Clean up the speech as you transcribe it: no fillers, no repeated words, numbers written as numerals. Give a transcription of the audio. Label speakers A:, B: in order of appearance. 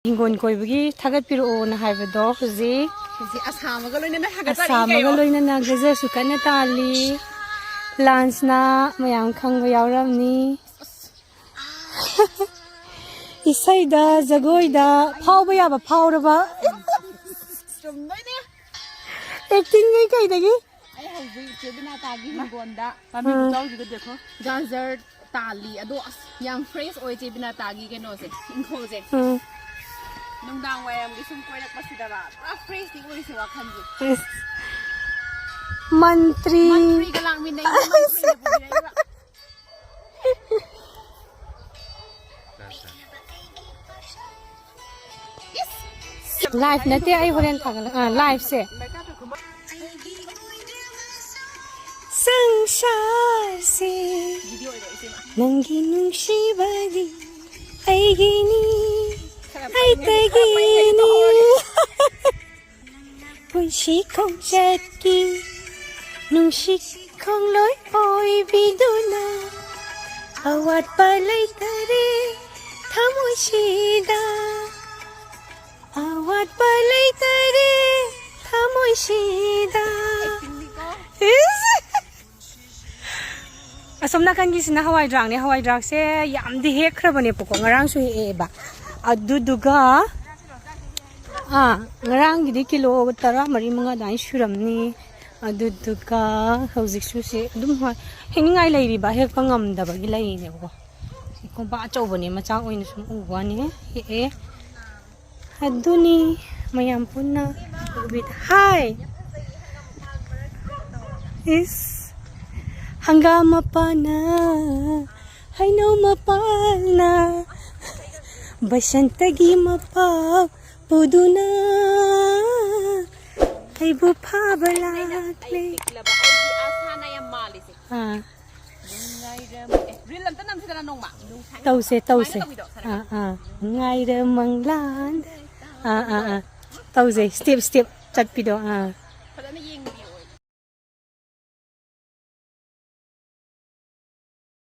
A: Hingon koibagi thagat piro na haibado huji
B: asamaga loinana hagatari
A: asamaga loinana gajar su kana tali lunch na mayam khangba yawramni isaida jagoida phawba yaba phawraba
B: chumdoine
A: acting ngai kai dagi
B: ai hauji chebina tagi hingonda pami butaw jiga dekho gajar tali ado yang fresh oi chebina tagi keno se inko je nungdang wayam gi sum koirak pasida ba fresh ti oi se wakhanji
A: mantri
B: galang min nai mantri ne pubirai ba
A: live nate ai horen thagala live se संसार से नंगी नुंशिबदी आइगिनी आइतगिनी पुंशी खोंचकी नुंशी खोंलोय ओय बिदुना अवाद पलै तरे थमुशिदा अवाद पलै तरे थमुशिदा असमना कानगी सिना हवाई drag ने हवाई ड्राग से यामदि हेख्रबने पको ngarang su heeba aduduga ngarang gidi kilo 13 dai suramni aduduga hojik su se dum hoi hengai leiri ba hek pangam daba gi lei ne ko ko ba chobani macha oina sum uwani he aduni mayam punna ubit hi is hanggang mapana hainaw mapana basantagi mapaw puduna ay bupabalakli tause ngay ramang land tause step chat pido